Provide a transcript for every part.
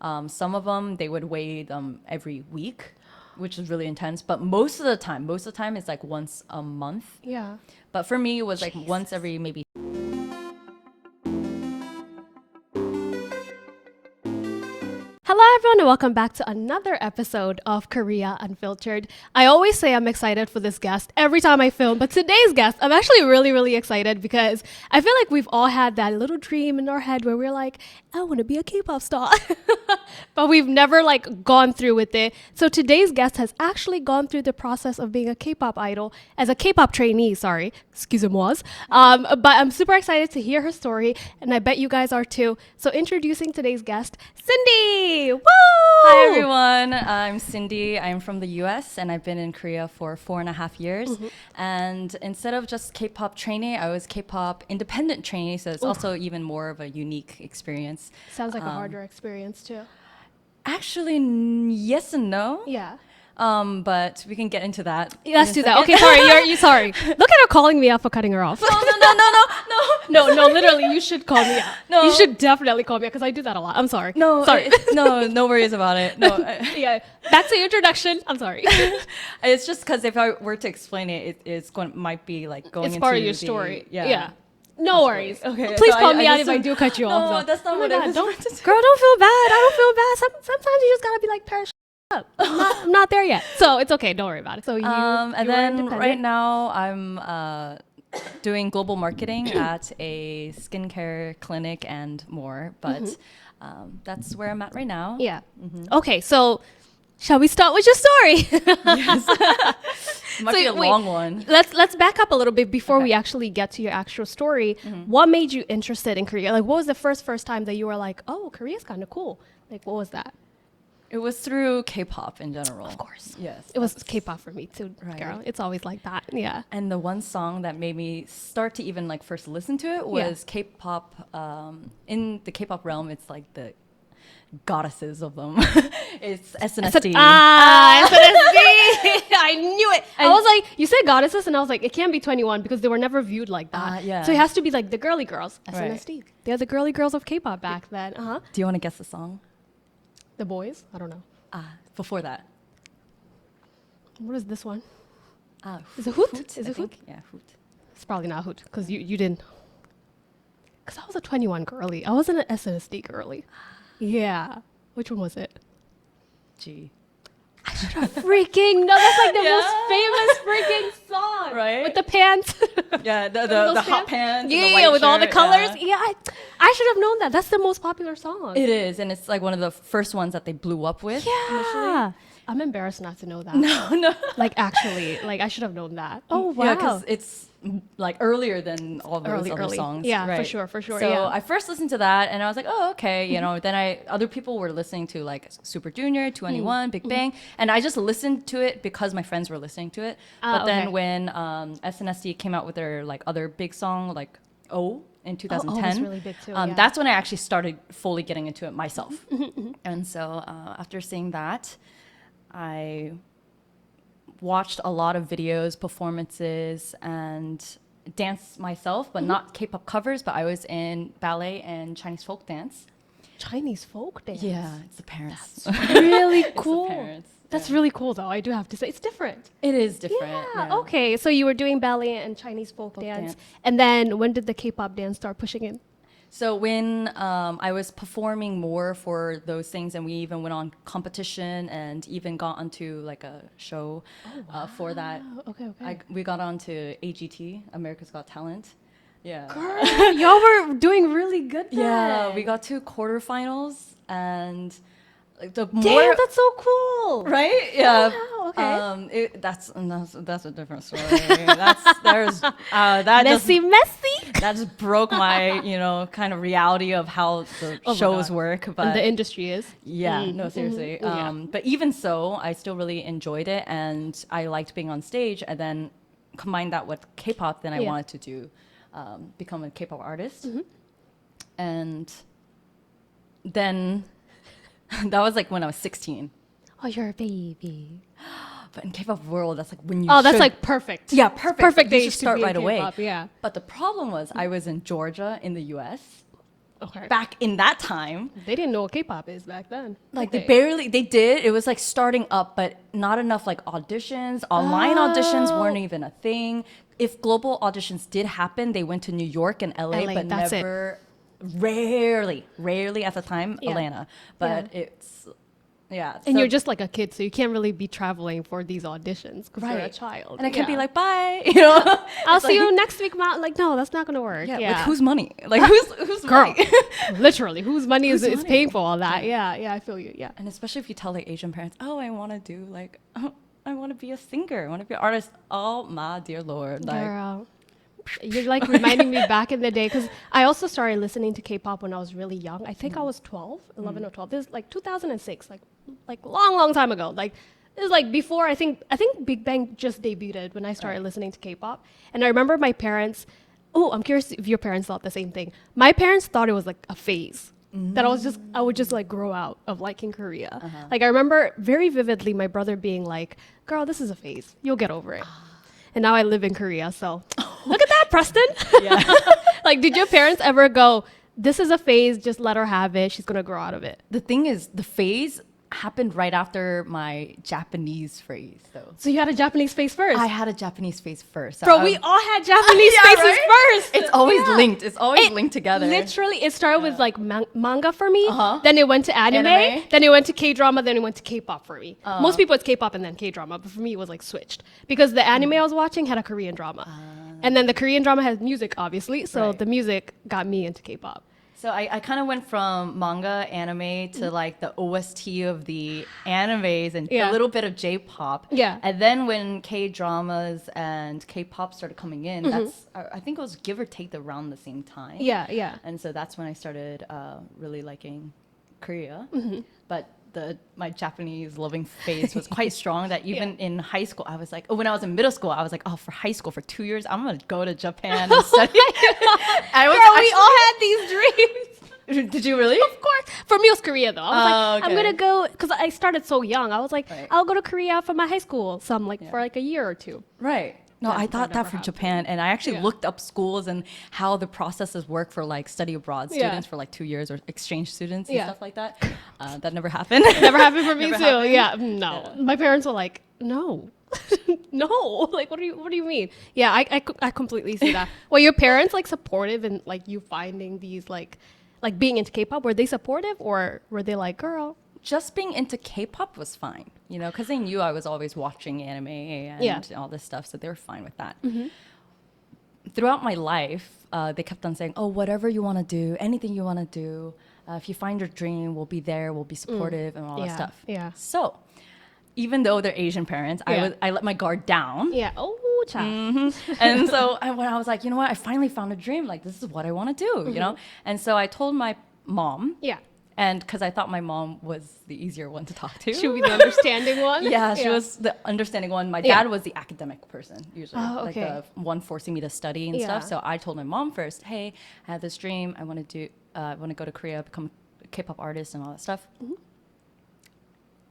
Some of them, they would weigh them every week, which is really intense. But most of the time it's like once a month. Yeah. But for me, it was like once every maybe. Hello, everyone, and welcome back to another episode of Korea Unfiltered. I always say I'm excited for this guest every time I film, but today's guest, I'm actually really, really excited because I feel like we've all had that little dream in our head where we're like, I want to be a K-pop star, but we've never gone through with it. So today's guest has actually gone through the process of being a K-pop idol as a K-pop trainee. Sorry, excusez-moi. But I'm super excited to hear her story, and I bet you guys are too. So introducing today's guest, Cindy. Woo! Hi everyone, I'm Cindy. I'm from the US and I've been in Korea for 4.5 years. And instead of just K-pop trainee, I was K-pop independent trainee, so it's also even more of a unique experience. Sounds like a harder experience too. Actually, yes and no. Yeah. But we can get into that. Let's do that. Okay, sorry. You're sorry. Look at her calling me out for cutting her off. No, literally, you should call me out. No. You should definitely call me out because I do that a lot. I'm sorry. No, sorry. No worries about it. No, Yeah. Back to your introduction. I'm sorry. it's just because if I were to explain it, it's might be like going It's into part of your the- story. Yeah. No worries. Okay. Please so call me I out just- if I do cut you No, off. though. that's not Oh my what I God, was don't, about to say. girl, don't feel bad. I don't feel bad. Sometimes you just gotta be like, Paris, up. I'm not there yet. So it's okay. Don't worry about it. So you And you were then independent. right now I'm doing global marketing at a skincare clinic and more. But that's where I'm at right now. Yeah. Okay, so shall we start with your story? It might be a wait, long one. Let's back up a little bit before Okay. we actually get to your actual story. What made you interested in Korea? Like, what was the first time that you were like, oh, Korea's kind of cool? Like, what was that? It was through K-pop in general. Of course. Yes. It was that's- K-pop for me too, Right. girl. It's always like that. Yeah. And the one song that made me start to even like first listen to it was K-pop. In the K-pop realm, it's like the goddesses of them. It's SNSD. SNSD. I knew it. I was like, you said goddesses, and I was like, it can't be 21 because they were never viewed like that. Yeah. So it has to be like the girly girls. Right. SNSD. They're the girly girls of K-pop back then. Do you want to guess the song? The boys? I don't know. Before that. What is this one? Uh, Is it Hoot? Is I it Hoot? think. Yeah, Hoot. It's probably not Hoot because you didn't. Because I was a 21 girly. I wasn't an SNSD girly. Yeah. Which one was it? G. Freaking no! That's like the Yeah. most famous freaking song, Right? With the pants. Yeah, the Those hot pants. and the Yeah, white with all the shirt, colors. yeah. Yeah, I should have known that. That's the most popular song. It is, and it's like one of the first ones that they blew up with. Yeah. I'm embarrassed not to know that. No. Like actually, like I should have known that. Oh wow. Yeah, because it's like earlier than all those other Early. songs. Yeah, right? for sure. So yeah. I first listened to that, and I was like, oh, okay. You know, then other people were listening to like Super Junior, 2NE1, Big Bang, and I just listened to it because my friends were listening to it. But then okay. when SNSD came out with their like other big song, like O in 2010, was really big too, yeah. that's when I actually started fully getting into it myself. And so after seeing that, I watched a lot of videos, performances, and danced myself, but not K-pop covers, but I was in ballet and Chinese folk dance. Chinese folk dance. Yeah, it's the parents. Really It's the cool. parents, That's yeah. really cool though. I do have to say it's different. It is different. Yeah. Okay. So you were doing ballet and Chinese folk dance, and then when did the K-pop dance start pushing in? So when I was performing more for those things, and we even went on competition and even got onto like a show for that. Oh, okay. We got onto AGT, America's Got Talent. Yeah. Girl, y'all were doing really good then. Yeah, we got to quarterfinals, and like the more. Damn, that's so cool. Right? Yeah. wow, okay. That's a different story. That Messy. that just broke my kind of reality of how the Oh my shows God. work. And But the industry is. yeah, no, seriously. Yeah. But even so, I still really enjoyed it, and I liked being on stage. And then combine that with K-pop, then I Yeah. wanted to do become a K-pop artist, and then. That was like when I was 16. Oh, you're a baby. But in K-pop world, that's like when you Oh, that's should- like perfect. yeah, perfect. Perfect You age should to start be in right away. K-pop, yeah. But the problem was I was in Georgia in the US, Okay. back in that time, They didn't know what K-pop is back then. like did they did. It was like starting up, but not enough like auditions. Online auditions weren't even a thing. If global auditions did happen, they went to New York and LA, LA, but that's it. never, rarely at the time, Yeah. Atlanta. But it's, yeah. And so- you're just like a kid, so you can't really be traveling for these auditions because you're a child. And I can be Yeah. like, bye, you know. I'll It's see like, you next week, Mom. Like, no, that's not gonna work. Yeah, Yeah, like whose money? Like who's Girl. money? Literally, whose money is Whose is money? paying for all that? Yeah, I feel you. Yeah. And especially if you tell like Asian parents, oh, I want to do like, oh, I want to be a singer, I want to be an artist. Oh my dear Lord, like. Girl. You're like reminding me back in the day because I also started listening to K-pop when I was really young. I think I was 12, 11 or 12. This is like 2006, like long time ago. Like it was like before I think Big Bang just debuted when I started listening to K-pop. And I remember my parents. Oh, I'm curious if your parents thought the same thing. My parents thought it was like a phase. That I would just like grow out of liking Korea. Like I remember very vividly my brother being like, "Girl, this is a phase. You'll get over it." And now I live in Korea, so look at that, Preston. Yeah. Like, did your parents ever go, "This is a phase, just let her have it. She's gonna grow out of it"? The thing is, the phase happened right after my Japanese phase, though. So you had a Japanese phase first. I had a Japanese phase first. Bro, we all had Japanese Yeah, phases right? first. It's always Yeah. linked. It's always It linked together. Literally, it started with like manga for me. Uh-huh. Then it went to anime. Anime. Then it went to K-drama. Then it went to K-pop for me. Most people it's K-pop and then K-drama, but for me it was like switched because the anime I was watching had a Korean drama, and then the Korean drama has music, obviously. So Right. the music got me into K-pop. So I kind of went from manga, anime to like the OST of the animes and Yeah. a little bit of J-pop. Yeah. And then when K-dramas and K-pop started coming in, that's I think it was give or take around the same time. Yeah. And so that's when I started really liking Korea. But my Japanese loving phase was quite strong that even in high school, I was like, when I was in middle school, I was like, oh, for high school, for 2 years, I'm going to go to Japan and study. I was Girl, we all had these dreams. Did you really? Of course. For me, it was Korea though. I was like, I'm okay. gonna go because I started so young. I was like, Right. I'll go to Korea for my high school, for like a year or two. Right. No, I That thought that never for happened. Japan, and I actually Yeah. looked up schools and how the processes work for like study abroad Yeah. students for like 2 years or exchange students and Yeah. stuff like that. That never happened. Never happened for me Never too. happened. Yeah, no. My parents were like, no, no. Like, what do you mean? Yeah, I completely see that. Were your parents like supportive in like you finding these like being into K-pop? Were they supportive or were they like, girl? Just being into K-pop was fine, you know, because they knew I was always watching anime and Yeah. all this stuff, so they were fine with that. Throughout my life, they kept on saying, "Oh, whatever you want to do, anything you want to do, if you find your dream, we'll be there, we'll be supportive, and all that Yeah, stuff." yeah. So, even though they're Asian parents, Yeah. I let my guard down. Yeah. Oh, child. And so when I was like, you know what, I finally found a dream. Like, this is what I want to do, you know? And so I told my mom, Yeah. and because I thought my mom was the easier one to talk to. She would be the understanding one. Yeah, she was the understanding one. My Yeah. dad was the academic person, usually. Oh, Like okay. the one forcing me to study and Yeah. stuff. So I told my mom first, hey, I have this dream. I want to go to Korea, become a K-pop artist and all that stuff.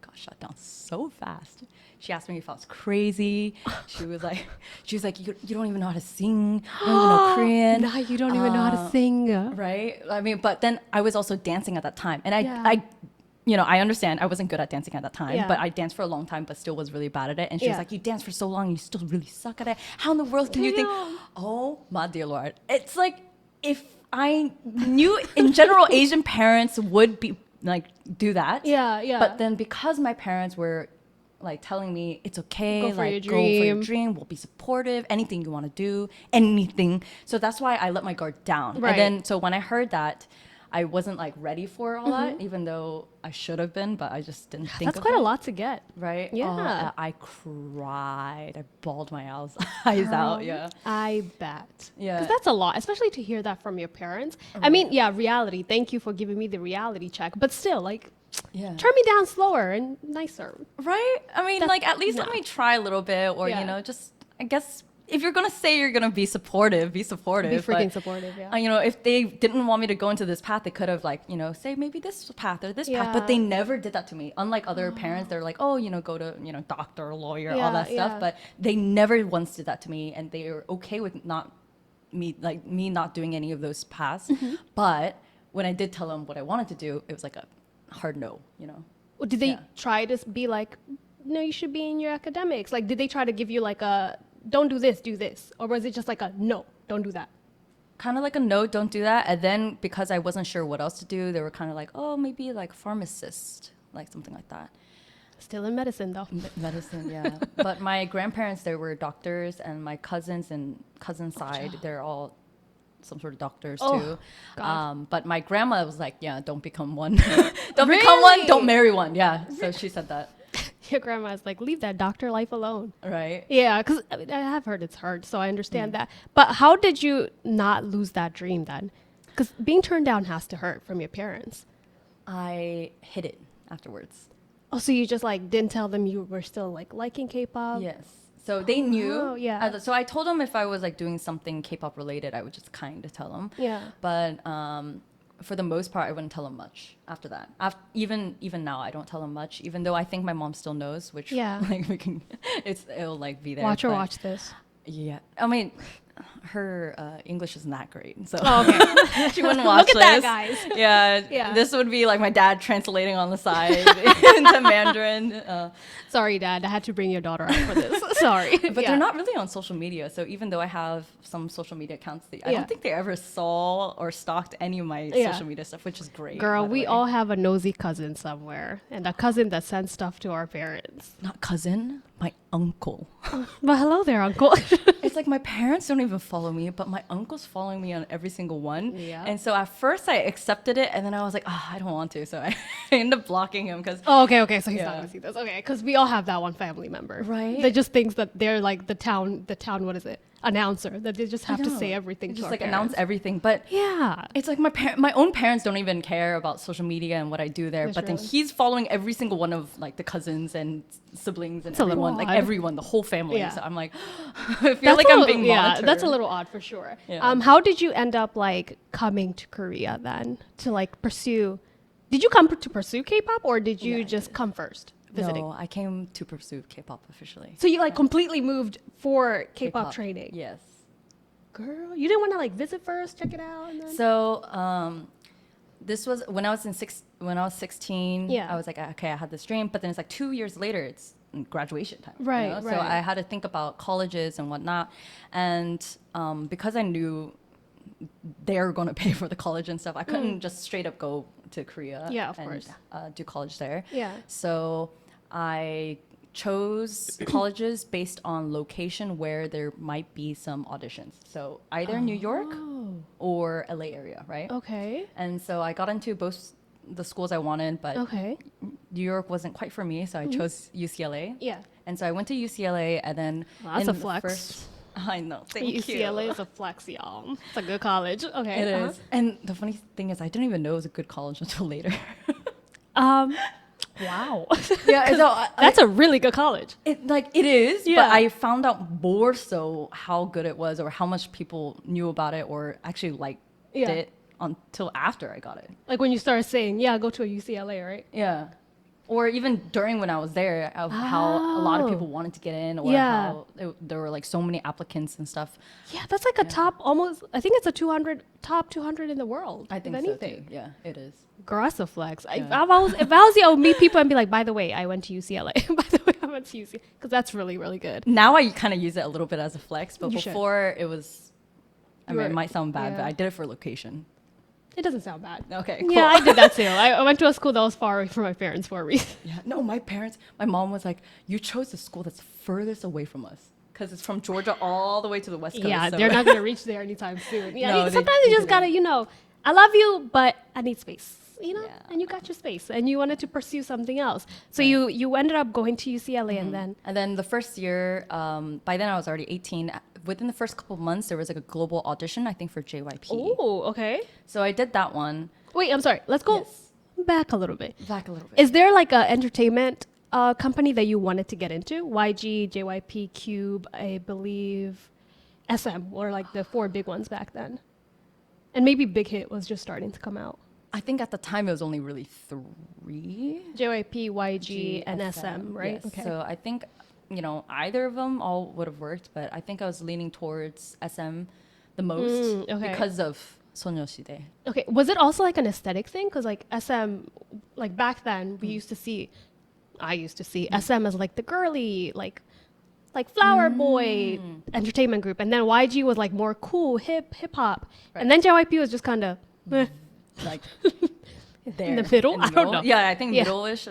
Got shut down so fast. She asked me if I was crazy. She was like, you don't even know how to sing. You don't even know Korean. Nah, you don't even know how to sing. Right? I mean, but then I was also dancing at that time. And Yeah. I understand I wasn't good at dancing at that time, Yeah. but I danced for a long time, but still was really bad at it. And she was Yeah. like, you danced for so long, you still really suck at it. How in the world can you think, Damn. oh my dear Lord. It's like, if I knew in general Asian parents would be like, do that. Yeah, yeah. But then because my parents were like telling me it's okay, Go for like your go for your dream. dream, we'll be supportive, anything you want to do, anything. So that's why I let my guard down. Right. And then so when I heard that, I wasn't like ready for all that, even though I should have been, but I just didn't think That's of quite it. a lot to get. Right? Yeah. I cried. I bawled my eyes out. Yeah. I bet. Yeah. Because that's a lot, especially to hear that from your parents. I mean, yeah, reality. Thank you for giving me the reality check. But still, like, Yeah. turn me down slower and nicer. Right? I mean, like, at least let yeah. me try a little bit, or, Yeah. you know, just, I guess, if you're going to say you're going to be supportive, be supportive. Be freaking but, supportive, yeah. You know, if they didn't want me to go into this path, they could have, like, you know, say maybe this path or this path. But Yeah. they never did that to me. Unlike other parents, they're like, oh, you know, go to, you know, doctor, lawyer, all Yeah, that stuff. yeah. But they never once did that to me. And they were okay with me not doing any of those paths. Mm-hmm. But when I did tell them what I wanted to do, it was like a hard no, you know. Or did they Yeah. try to be like, no, you should be in your academics? Like, did they try to give you like a, don't do this, do this? Or was it just like a, no, don't do that? Kind of like a no, don't do that. And then because I wasn't sure what else to do, they were kind of like, oh, maybe like pharmacist, like something like that. Still in medicine though. Medicine, yeah. But my grandparents, they were doctors, and my cousins and cousin side, they're all some sort of doctors Oh, too. God. But my grandma was like, yeah, don't become one. Don't become one, don't marry one. Yeah. So she said that. Your grandma's like, leave that doctor life alone. Right. Yeah, because I mean, I have heard it's hard, so I understand that. But how did you not lose that dream then? Because being turned down has to hurt from your parents. I hid it afterwards. Oh, so you just like didn't tell them you were still like liking K-pop? Yes. So they knew. Oh, yeah. So I told them if I was like doing something K-pop related, I would just kind of tell them. Yeah. But for the most part, I wouldn't tell them much after that. Even now, I don't tell them much. Even though I think my mom still knows, which Yeah. like we can, it'll like be there. Watch her but watch this. Yeah. I mean, her English isn't that great, so Oh, okay. she wouldn't watch Look at that, this. guys. Yeah, Yeah. This would be like my dad translating on the side into Mandarin. Sorry, Dad. I had to bring your daughter out for this. Sorry. But they're not really on social media. So even though I have some social media accounts, I Yeah. don't think they ever saw or stalked any of my Yeah. social media stuff, which is great. Girl, by the we way. all have a nosy cousin somewhere, and a cousin that sends stuff to our parents. Not cousin, my uncle. Well, hello there, Uncle. It's like my parents don't even follow me, but my uncle's following me on every single one. Yeah. And so at first I accepted it, and then I was like, I don't want to. So I ended up blocking him because Oh, okay, so he's not Yeah. gonna see this. Okay, because we all have that one family member, Right. That just thinks that they're like the town, what is it, announcer, that they just have to say everything to just our like parents. announce everything. But Yeah, it's like my own parents don't even care about social media and what I do there. That's But then really- he's following every single one of like the cousins and siblings and It's a little everyone, like odd. everyone, the whole family. Yeah. So I'm like, I feel That's like a I'm little- being yeah, monitored. that's a little odd for sure. Yeah. How did you end up like coming to Korea then to like pursue? Did you come to pursue K-pop or did you Yeah, I just come first visiting? No, I came to pursue K-pop officially. So you like completely moved for K-pop training? Yes. Girl, you didn't want to like visit first, check it out, and then So this was when I was 16. Yeah. I was like, okay, I had this dream, but then it's like 2 years later, it's graduation time. Right, So right. I had to think about colleges and whatnot, and because I knew they're going to pay for the college and stuff, I couldn't just straight up go to Korea. Mm. Yeah, of and, course. do college there. Yeah. So I chose colleges based on location where there might be some auditions. So either New York Oh. or LA area, right? Okay. And so I got into both the schools I wanted, but Okay. New York wasn't quite for me, so I chose UCLA. Yeah. And so I went to UCLA, and then Well, that's in a the flex. I know, thank UCLA you. is a flex, y'all. It's a good college. Okay. It is. And the funny thing is, I didn't even know it was a good college until later. Wow. Yeah, so That's a really good college. it is, Yeah. but I found out more so how good it was, or how much people knew about it, or actually liked Yeah. it until after I got it. Like when you started saying, yeah, go to a UCLA, right? Yeah. Or even during when I was there, of how a lot of Oh. people wanted to get in, or Yeah. how there were like so many applicants and stuff. Yeah, that's like a top almost, I think it's a top 200 in the world. I think if so anything. too. Yeah, it is. Girl, that's a flex. Yeah. If I was you, I would meet people and be like, by the way, I went to UCLA. By the way, I went to UCLA. Because that's really, really good. Now I kind of use it a little bit as a flex, but You should. before it was, I You mean, were- it might sound bad, but yeah. I did it for location. It doesn't sound bad. Okay, cool. Yeah, I did that too. I went to a school that was far away from my parents for a reason. Yeah, no, my mom was like, you chose the school that's furthest away from us. Because it's from Georgia all the way to the West Coast. Yeah, so- they're not going to reach there anytime soon. Yeah, No, sometimes they you just got to, didn't. I love you, but I need space. Yeah. And you got your space and you wanted to pursue something else. So you ended up going to UCLA and then And then the first year, by then I was already 18. Within the first couple of months, there was like a global audition, I think, for JYP. oh, okay. So I did that one. Wait, I'm sorry. Let's go Yes. back a little bit. Back a little bit. Is there like a entertainment company that you wanted to get into? YG, JYP, Cube, I believe, SM were like the four big ones back then. And maybe Big Hit was just starting to come out. I think at the time it was only really 3. JYP, YG, and SM, right? Yes. So I think, either of them all would have worked, but I think I was leaning towards SM the most okay. because of 소녀시대. Okay, was it also like an aesthetic thing? Because like SM, like back then we used to see, I used to see SM as like the girly, like flower boy entertainment group, and then YG was like more cool, hip hop, Right. and then JYP was just kind of Like there in the middle. in I don't know. Yeah, I think Yeah. middle-ish.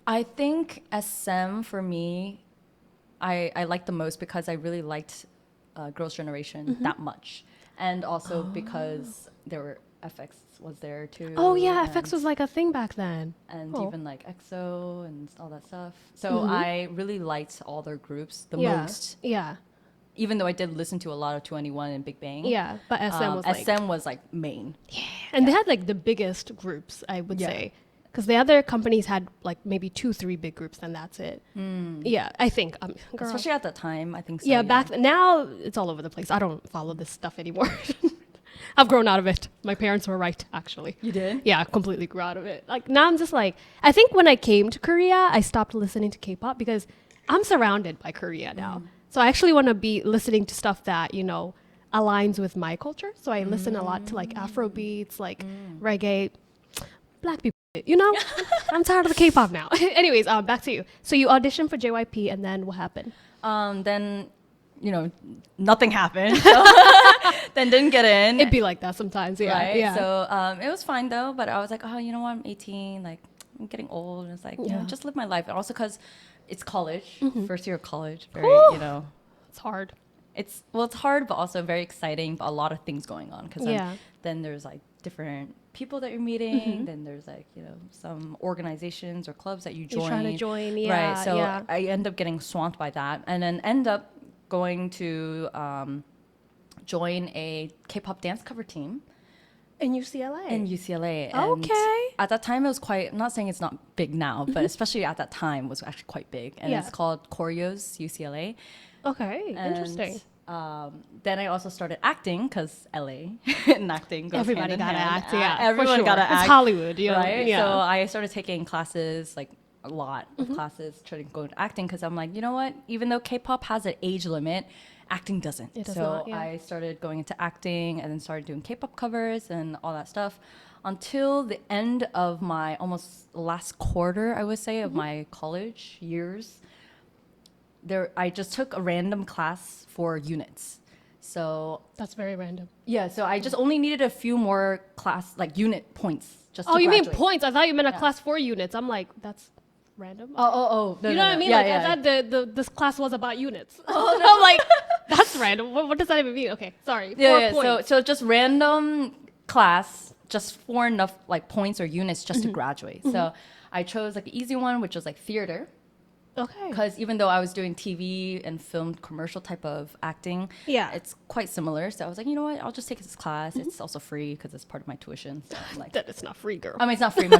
I think SM for me, I liked the most because I really liked Girls' Generation that much, and also because there were FX was there too. Oh yeah, and, FX was like a thing back then. and Oh. even like EXO and all that stuff. So I really liked all their groups the most, Yeah, even though I did listen to a lot of 21 and Big Bang. yeah. But SM was like, SM was like main. and they had like the biggest groups, I would Yeah. say, because the other companies had like maybe 2-3 big groups, and that's it. Yeah, I think. Girl. Especially at that time, I think so. Yeah, now it's all over the place. I don't follow this stuff anymore. I've grown out of it. My parents were right, actually. You did? Yeah, I completely grew out of it. Like now I'm just like, I think when I came to Korea, I stopped listening to K-pop because I'm surrounded by Korea now. So I actually want to be listening to stuff that, aligns with my culture. So I listen a lot to like Afro beats, like reggae, black people. I'm tired of the K-pop now. Anyways, back to you. So you auditioned for JYP, and then what happened? Then, nothing happened. So then didn't get in. It'd be like that sometimes, yeah. Right? Yeah. So it was fine though, but I was like, oh, you know what? I'm 18, like I'm getting old, and it's like, just live my life. And also because it's college, first year of college, very, it's hard. it's hard, but also very exciting, but a lot of things going on because Yeah. then there's like different people that you're meeting, then there's like some organizations or clubs that you join. You're trying to join, yeah. Right. So yeah. I end up getting swamped by that, and then end up going to join a K-pop dance cover team In UCLA. in UCLA. And Okay. at that time, it was quite. I'm not saying it's not big now, but especially at that time, was actually quite big. And Yeah. it's called Choreos UCLA. Okay, And, interesting. Then I also started acting because LA and acting goes Everybody hand in gotta hand. act, yeah. for Everyone sure. gotta act. It's Hollywood, Right? Yeah. So I started taking classes, like a lot of classes, trying to go into acting because I'm like, you know what? Even though K-pop has an age limit, acting doesn't. It does so not, yeah. I started going into acting and then started doing K-pop covers and all that stuff until the end of my almost last quarter, I would say, of my college years. I just took a random class for units. So That's very random. yeah, so I just only needed a few more unit points just to Oh, you mean graduate. points? I thought you meant a class 4 units. I'm like, that's random. Oh, no, You no, know what no. I mean? Yeah, Like, yeah. I thought this class was about units. Oh, no. I'm like, that's random. What does that even mean? Okay, sorry. 4 Yeah, points. so just random class, just for enough like points or units just to graduate. So I chose like the easy one, which was like theater, Okay. because even though I was doing TV and film commercial type of acting, Yeah. it's quite similar. So I was like, you know what, I'll just take this class. It's also free because it's part of my tuition. So I'm like, That it's not free, girl. I mean, it's not free. My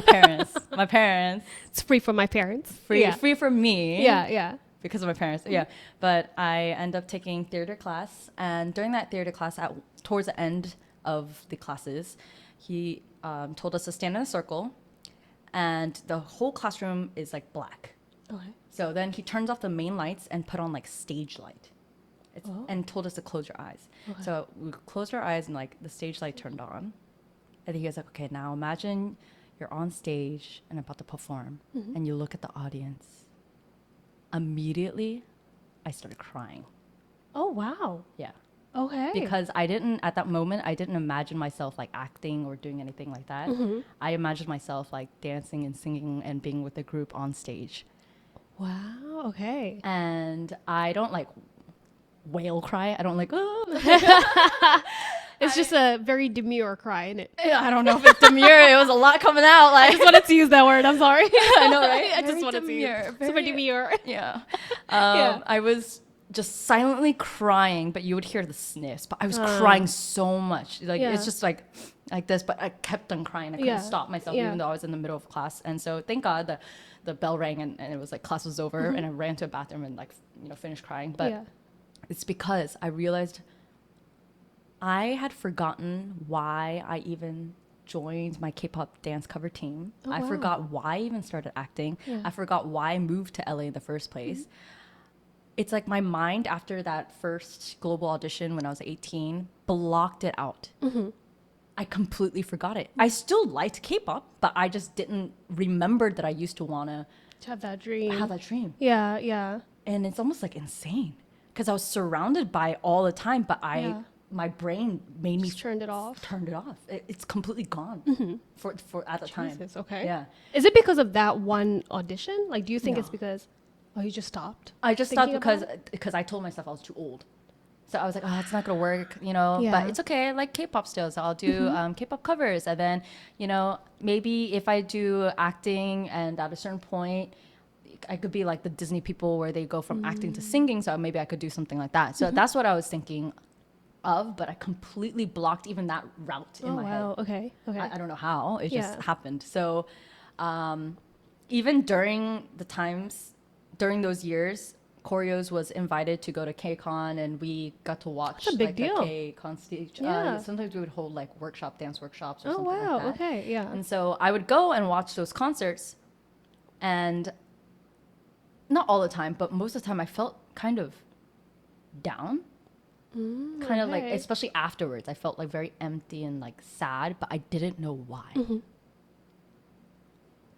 parents, It's free for my parents. free, Yeah. free for me. Yeah. Because of my parents. Yeah. But I end up taking theater class. And during that theater class, towards the end of the classes, he told us to stand in a circle. And the whole classroom is like black. Okay. So then he turns off the main lights and put on like stage light. And told us to close your eyes. Okay. So we closed our eyes and like the stage light turned on. And he was like, okay, now imagine you're on stage and about to perform and you look at the audience. Immediately, I started crying. Oh, wow. Yeah. Okay. Because at that moment, I didn't imagine myself like acting or doing anything like that. I imagined myself like dancing and singing and being with a group on stage. Wow. Okay. And I don't like whale cry. I don't like, oh. It's just a very demure cry, isn't it? I don't know if it's demure. It was a lot coming out. I Like, just wanted to use that word. I'm sorry. I know, right? I just Very wanted to use demure, super very- demure. Yeah. Yeah. I was just silently crying, but you would hear the sniffs. But I was crying so much. Like Yeah. it's just like this, but I kept on crying. I couldn't Yeah. stop myself Yeah. even though I was in the middle of class. And so thank God the bell rang and it was like class was over and I ran to a bathroom and like finished crying. But Yeah. it's because I realized I had forgotten why I even joined my K-pop dance cover team. Oh, I wow. forgot why I even started acting. Yeah. I forgot why I moved to LA in the first place. It's like my mind after that first global audition when I was 18 blocked it out. I completely forgot it. I still liked K-pop, but I just didn't remember that I used to want to have that dream. have that dream. Yeah, yeah. And it's almost like insane because I was surrounded by it all the time, but my brain made me Just turned it off. Turned it off. It's completely gone for at the time. Jesus, okay. Yeah. Is it because of that one audition? Like, do you think it's No. because, you just stopped? I just stopped thinking because about it? I told myself I was too old. So I was like, oh, it's not gonna work, you know. Yeah. But it's okay. I like K-pop still, so I'll do K-pop covers, and then maybe if I do acting, and at a certain point, I could be like the Disney people where they go from acting to singing. So maybe I could do something like that. So that's what I was thinking of, but I completely blocked even that route in my head. Okay, okay. I don't know how it just Yeah. happened. So even during those years, Choreos was invited to go to KCON, and we got to watch That's a big like deal. the KCON stage. Yeah. Sometimes we would hold like dance workshops or Oh, something wow. like that. Okay, yeah. And so I would go and watch those concerts, and not all the time, but most of the time I felt kind of down. Kind of like, okay. especially afterwards, I felt like very empty and like sad, but I didn't know why.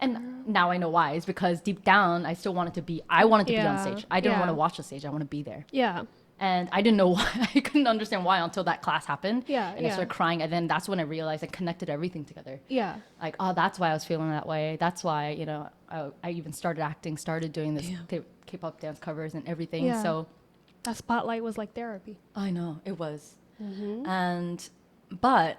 And now I know why. It's because deep down, I still wanted to be on Yeah. stage. I didn't want Yeah. to watch the stage. I want to be there. Yeah. And I didn't know why. I couldn't understand why until that class happened. Yeah, And I yeah. started crying. And then that's when I realized I connected everything together. Yeah. Like, oh, that's why I was feeling that way. That's why, I even started acting, started doing this K-pop dance covers and everything. Yeah. So That spotlight was like therapy. I know it was. But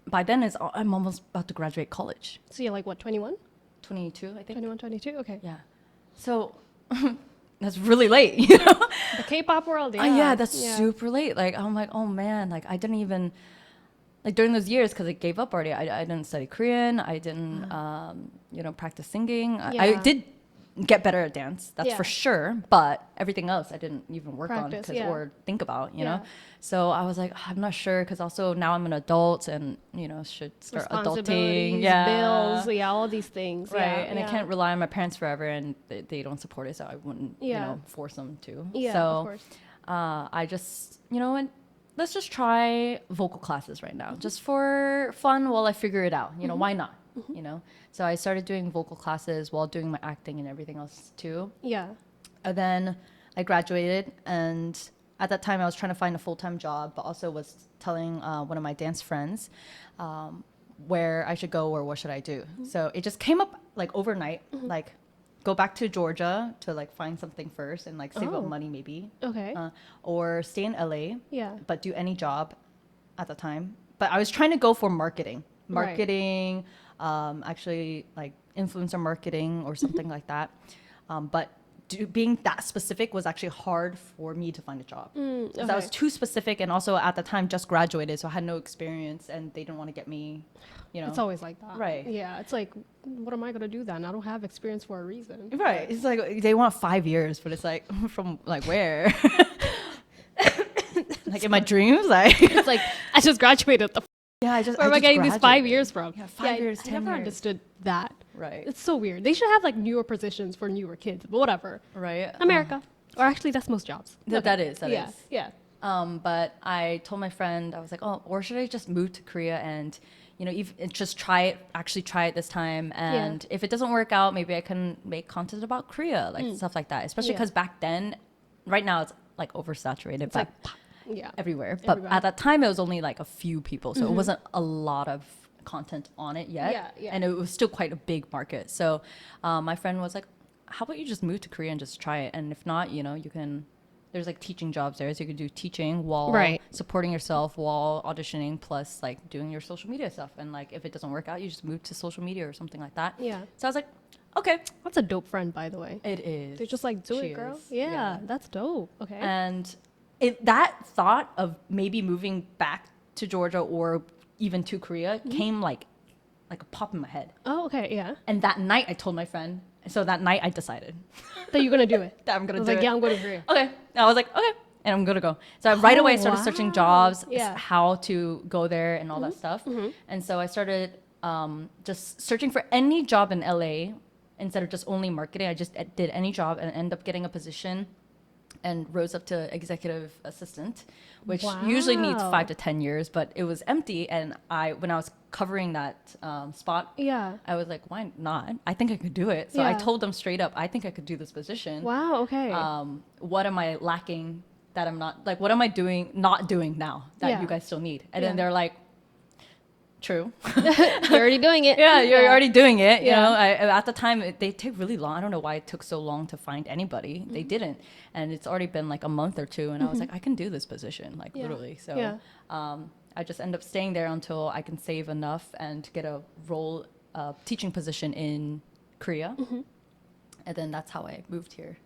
by then I'm almost about to graduate college. So you're like, what, 21? 22, I think. 21, 22? Okay. Yeah. So that's really late, you know? The K-pop world, yeah. Yeah, that's super late. Like, I'm like, oh man, like I didn't even, like during those years, because I gave up already, I didn't study Korean. I didn't, practice singing. I Yeah. did get better at dance, that's Yeah. for sure. But everything else, I didn't even work Practice, on yeah. or think about, you know? Yeah. So I was like, I'm not sure, because also now I'm an adult and, should start adulting. Responsibilities, Yeah. bills, all these things. Right, Yeah, and I can't rely on my parents forever, and they don't support it, so I wouldn't, Yeah. force them to. Yeah, so, of course. I just, and let's just try vocal classes right now, just for fun while I figure it out. Why not? So I started doing vocal classes while doing my acting and everything else too. Yeah. And then I graduated, and at that time I was trying to find a full-time job, but also was telling one of my dance friends where I should go or what should I do. So it just came up like overnight, like go back to Georgia to like find something first and like save up money maybe, Okay. or stay in LA, Yeah. but do any job at the time. But I was trying to go for marketing, Right. actually like influencer marketing or something like that. But being that specific was actually hard for me to find a job. 'Cause I was okay. too specific, and also at the time just graduated, so I had no experience, and they didn't want to get me, It's always like that. Right. Yeah. It's like, what am I going to do then? I don't have experience for a reason. Right. It's like they want 5 years, but it's like from like where? Like in my dreams, like It's like, I just graduated. yeah, Where am I just getting these 5 graduated. years from? Yeah, 5 years, I 10 never years. understood that. Right. It's so weird. They should have like newer positions for newer kids, but whatever. Right. America. Or actually, that's most jobs. That is. yeah. Yeah. But I told my friend, I was like, oh, or should I just move to Korea and, just actually try it this time. And if it doesn't work out, maybe I can make content about Korea, like stuff like that. Especially Yeah. because back then, right now it's like oversaturated, It's but like, yeah. everywhere. But Everywhere. at that time, it was only like a few people. So it wasn't a lot of content on it yet. Yeah, yeah. And it was still quite a big market. So my friend was like, how about you just move to Korea and just try it? And if not, you can, there's like teaching jobs there. So you could do teaching while Right. supporting yourself, while auditioning, plus like doing your social media stuff. And like, if it doesn't work out, you just move to social media or something like that. Yeah. So I was like, okay, That's a dope friend, by the way. it is. They're just like, do She it, girl. is. Yeah, that's dope. Okay. And that thought of maybe moving back to Georgia or even to Korea came like a pop in my head. Oh, okay. Yeah. And that night I told my friend. So that night I decided That you're going to do it. that I'm going I to was do like, it. yeah, I'm going to Korea. Okay. And I was like, okay. And I'm going to go. So I right away started searching jobs, Yeah. how to go there and all that stuff. And so I started just searching for any job in LA instead of just only marketing. I just did any job and ended up getting a position and rose up to executive assistant, which usually needs Wow. 5 to 10 years, but it was empty. And when I was covering that spot, Yeah. I was like, why not? I think I could do it. So I Yeah. told them straight up, I think I could do this position. Wow. Okay. What am I lacking that I'm not, like, what am I not doing now that Yeah. you guys still need? And Yeah. then they're like, true. You're already doing it. Yeah, you're already doing it. You Yeah. know, at the time, they take really long. I don't know why it took so long to find anybody. They didn't. And it's already been like a month or two. And I was like, I can do this position, like Yeah. literally. So Yeah. I just end up staying there until I can save enough and get a teaching position in Korea. And then that's how I moved here.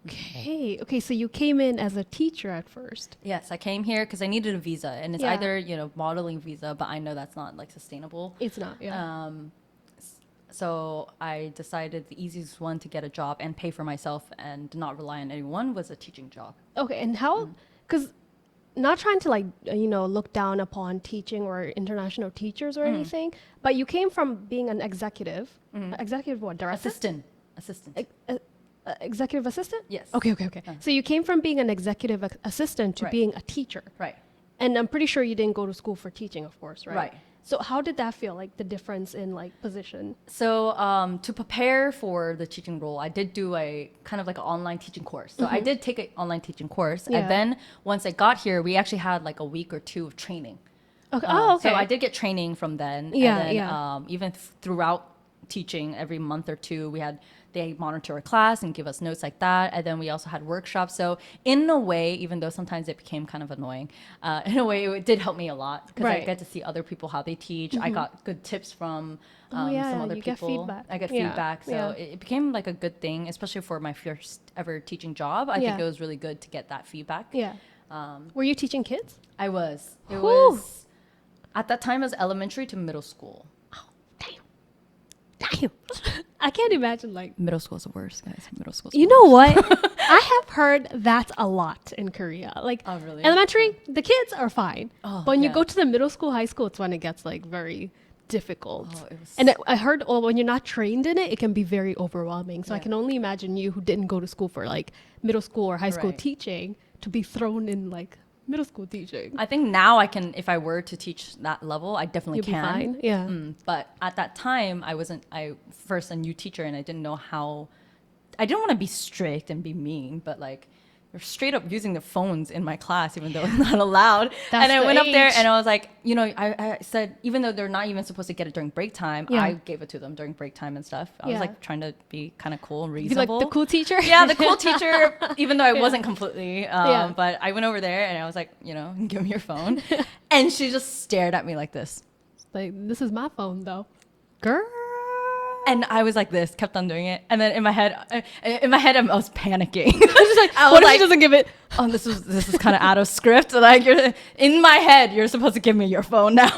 Okay. Okay. So you came in as a teacher at first. Yes, I came here because I needed a visa. And it's Yeah. either, modeling visa, but I know that's not like sustainable. It's not. Yeah. So I decided the easiest one to get a job and pay for myself and not rely on anyone was a teaching job. Okay. And how? Because not trying to look down upon teaching or international teachers or anything, but you came from being an executive. Executive what? Director? Assistant. Executive assistant? Yes. Okay. So you came from being an executive assistant to Right. being a teacher. Right. And I'm pretty sure you didn't go to school for teaching, of course, right? Right. So how did that feel, like the difference in like position? So to prepare for the teaching role, I did do a kind of like an online teaching course. So I did take an online teaching course. Yeah. And then once I got here, we actually had like a week or two of training. Okay. So I did get training from then. Yeah, And then yeah. even throughout teaching, every month or two, they monitor a class and give us notes like that. And then we also had workshops. So in a way, even though sometimes it became kind of annoying, in a way it did help me a lot because I Right. get to see other people how they teach. I got good tips from yeah, some other you get people. feedback. I get Yeah, feedback. So yeah. it became like a good thing, especially for my first ever teaching job. I think Yeah. it was really good to get that feedback. Yeah. Were you teaching kids? I was. It Whew. was at that time it was elementary to middle school. Damn. I can't imagine like. Middle school's the worst, guys. Middle school's You know what? I have heard that a lot in Korea. Like Oh, really? elementary, the kids are fine. Oh, But when you yeah. go to the middle school, high school, it's when it gets like very difficult. Oh, it was- And I heard when you're not trained in it, it can be very overwhelming. So I Yeah. can only imagine you who didn't go to school for like middle school or high school Right. teaching to be thrown in like middle school teaching. I think now I can, if I were to teach that level, I definitely You'd be can. fine. Yeah. But at that time, I first a new teacher and I didn't know how. I didn't want to be strict and be mean, but like they're straight up using their phones in my class, even though it's not allowed. That's and I the went up there age. and I was like, I said, even though they're not even supposed to get it during break time, Yeah. I gave it to them during break time and stuff. I was Yeah. like trying to be kind of cool and Be like reasonable. the cool teacher. Yeah, the cool teacher, even though I wasn't completely. Yeah. But I went over there and I was like, give me your phone. And she just stared at me like this. Like this is my phone though, girl. And I was like this, kept on doing it. And then in my head, I was panicking. She's like, I was what if like, she doesn't give it? oh, this is kind of out of script. Like in my head, you're supposed to give me your phone now.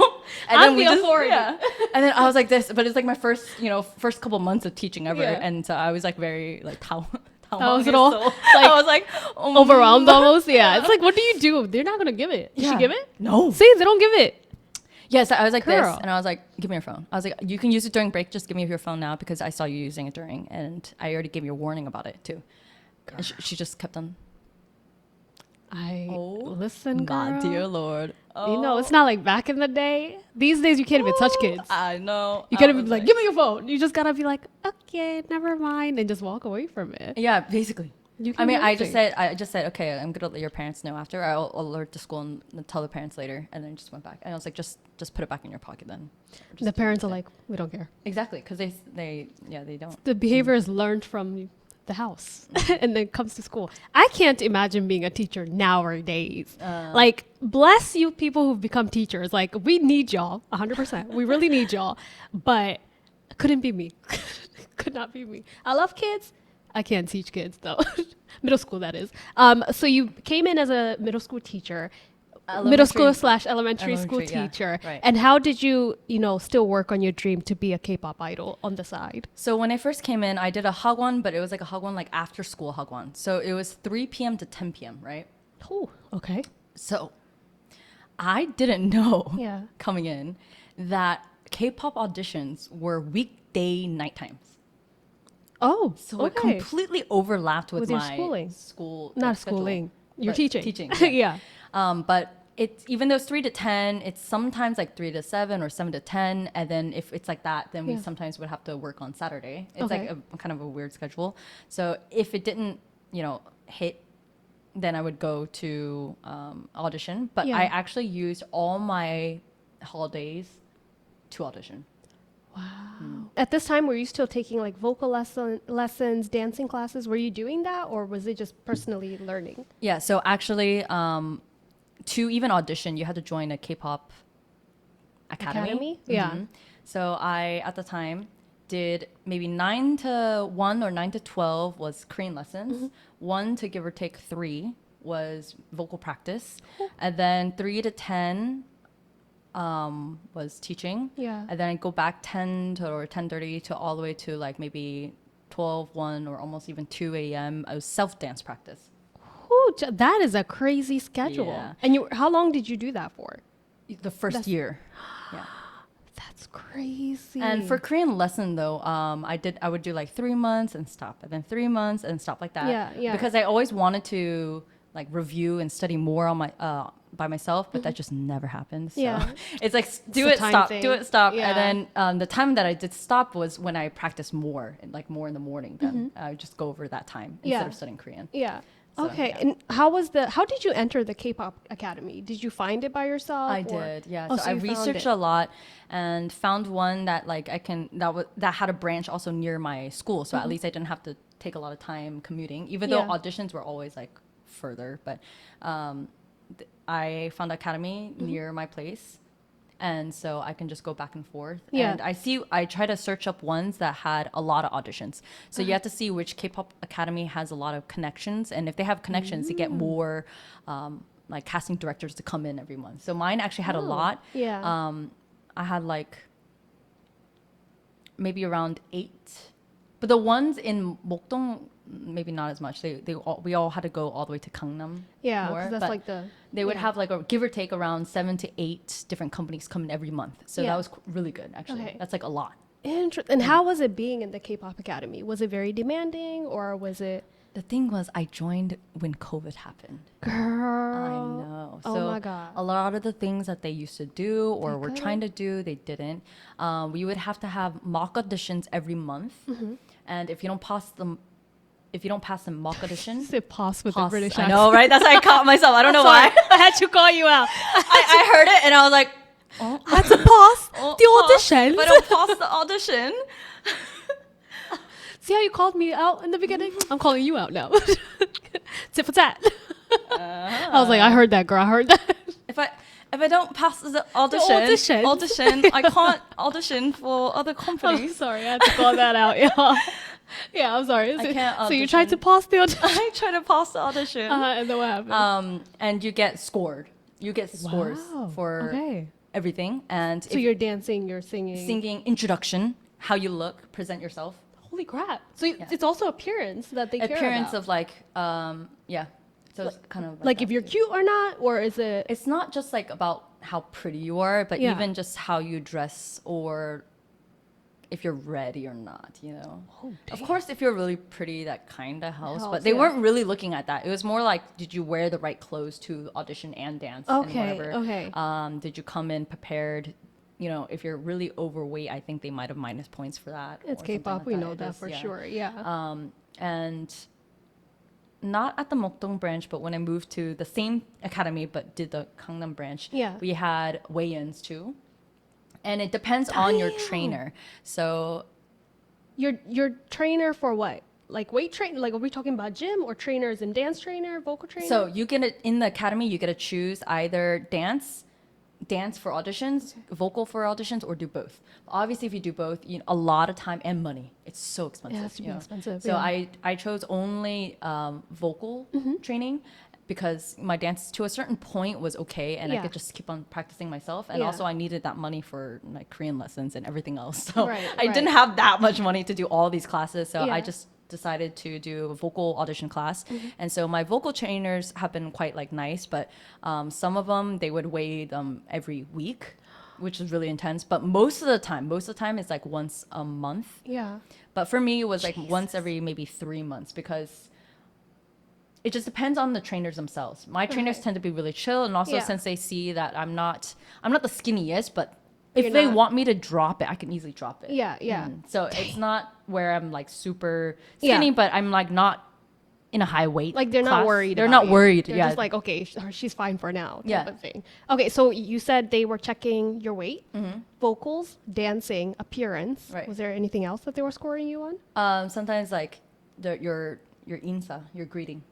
And I'm the authority. Yeah. And then I was like this, but it's like my first couple months of teaching ever. Yeah. And so I was like very like, how was it all? Like, Like, I was like Overwhelmed almost. Yeah. It's like, what do you do? They're not gonna give it. Did she Yeah. give it? No. See, they don't give it. Yes, I was like Girl. this, and I was like, "Give me your phone." I was like, "You can use it during break. Just give me your phone now because I saw you using it during, and I already gave you a warning about it too." And she just kept on. Listen, girl. God, dear Lord. You know, it's not like back in the day. These days, you can't even touch kids. I know. You can't even be like, give me your phone. You just gotta be like, okay, never mind, and just walk away from it. Yeah, basically. You I can mean, do I just said, okay, I'm gonna let your parents know after. I'll alert the school and tell the parents later, and then just went back. And I was like, just put it back in your pocket then. Or just The parents do are it. like, we don't care. exactly, because they don't. The behavior is learned from the house and then comes to school. I can't imagine being a teacher nowadays. Like, bless you people who've become teachers. Like, we need y'all 100%. We really need y'all. But couldn't be me. Could not be me. I love kids. I can't teach kids though. Middle school, that is. So you came in as a middle school teacher. Middle school / elementary school Elementary, yeah, teacher. right. And how did you, still work on your dream to be a K-pop idol on the side? So when I first came in, I did a hagwon, but it was like a hagwon like after school hagwon. So it was 3 p.m. to 10 p.m., right? Oh, okay. So I didn't know Yeah. coming in that K-pop auditions were weekday night times. Oh, So it okay. completely overlapped with With your my schooling. school. Not schedule. schooling. You're But teaching. Teaching. Yeah. But it's even though it's 3 to 10, it's sometimes like 3 to 7 or 7 to 10. And then if it's like that, then we Yeah. sometimes would have to work on Saturday. It's Okay. like a kind of a weird schedule. So if it didn't, hit, then I would go to audition. But Yeah. I actually used all my holidays to audition. Wow. At this time, were you still taking like vocal lessons, dancing classes? Were you doing that, or was it just personally learning? Yeah. So actually, to even audition, you had to join a K-pop academy. Yeah. Mhm. So I, at the time, did maybe 9 to 1 or 9 to 12 was Korean lessons. 1 to give or take 3 was vocal practice. And then 3 to 10 was teaching. Yeah. And then I go back 10 to or 10:30 to all the way to like maybe 12, 1 or almost even 2 a.m. I was self-dance practice. Whew, that is a crazy schedule. Yeah. And how long did you do that for? The first year. Yeah. That's crazy. And for Korean lesson though, I would do like 3 months and stop, and then 3 months and stop like that. Yeah. Because I always wanted to like review and study more on my by myself, but that just never happened. So Yeah. it's like do a it, time stop, thing. do it, stop, Yeah. and then the time that I did stop was when I practiced more, like more in the morning. Then I would just go over that time instead Yeah. of studying Korean. Yeah. So, Okay. yeah. And how did you enter the K-pop Academy? Did you find it by yourself? I or- did, yeah. Oh, so I you found researched it. a lot and found one that like that had a branch also near my school. So at least I didn't have to take a lot of time commuting, even though Yeah. auditions were always like further. But I found academy near my place. And so I can just go back and forth. Yeah. And I try to search up ones that had a lot of auditions. So you have to see which K-pop academy has a lot of connections. And if they have connections, they get more like casting directors to come in every month. So mine actually had a lot. Yeah. I had like maybe around 8. But the ones in Mokdong, maybe not as much. We all had to go all the way to Gangnam. Yeah, 'cause more, that's but like the they would yeah. have like a give or take around 7 to 8 different companies come in every month. So Yeah. that was really good actually. Okay. That's like a lot. And how was it being in the K-pop Academy? Was it very demanding, or was it? The thing was I joined when COVID happened. Girl. I know. Oh So my God. a lot of the things that they used to do or They were couldn't. trying to do, they didn't. We would have to have mock auditions every month. And if you don't pass the mock audition, Is it pause with the pass. British I accent? know, right? That's why I caught myself. I don't know Sorry, why. I had to call you out. I heard it and I was like, oh, I had to pause oh, the pass. audition. If I don't pass the audition. See how you called me out in the beginning? I'm calling you out now. Tit for tat. I was like, I heard that, girl. I heard that. If I don't pass the audition, audition. I can't audition for other I'm companies. sorry, I had to call that out. Yeah, yeah. I'm sorry. I can't So you tried to audition. pass the audition, I try to pass the audition. and then what happened? And you get scored. You get scores Wow. for Okay. everything. And So if you're dancing, you're singing. singing, introduction, how you look, present yourself. Holy crap! So it's also appearance that they care Appearance about. of like, yeah. So it's kind of like that. if you're cute or not, or is it? It's not just like about how pretty you are, but Yeah. even just how you dress or if you're ready or not, you know. Oh, Of course, if you're really pretty, that kind of helps. Helps, But they yeah. weren't really looking at that. It was more like, did you wear the right clothes to audition and dance and Okay, whatever? okay. Did you come in prepared? You know, if you're really overweight, I think they might have minus points for that. It's or something K-pop. like We know It that is, for yeah. sure. Yeah. And not at the Mokdong branch, but when I moved to the same academy but did the Gangnam branch, Yeah. we had weigh-ins too. And it depends on your Damn. trainer. So Your trainer for what? Like weight train? Like are we talking about gym or trainers and dance trainer, vocal trainer? so you get it in the academy, you get to choose either dance for auditions, vocal for auditions, or do both. Obviously, if you do both, you know, a lot of time and money. It's so expensive. it has to be you know. expensive. So yeah. I chose only vocal training because my dance to a certain point was okay, and I Yeah. could just keep on practicing myself. And Yeah. also, I needed that money for like Korean lessons and everything else. So Right, I right. didn't have that much money to do all these classes. So Yeah. I just decided to do a vocal audition class. Mm-hmm. And so my vocal trainers have been quite like nice, but some of them they would weigh them every week. which is really intense. But most of the time it's like once a month. Yeah. But for me, it was like once every maybe 3 months because it just depends on the trainers themselves. My trainers tend to be really chill, and also since they see that I'm not the skinniest, but if You're they not- want me to drop it, I can easily drop it. Yeah, yeah. So it's not where I'm like super skinny, but I'm like not in a high weight. Like they're class. not worried. They're about not you. worried. They're Yeah. just like, okay, she's fine for now. Yeah. Type of thing. Okay, so you said they were checking your weight, vocals, dancing, appearance. Right. Was there anything else that they were scoring you on? Sometimes like your insa, your greeting.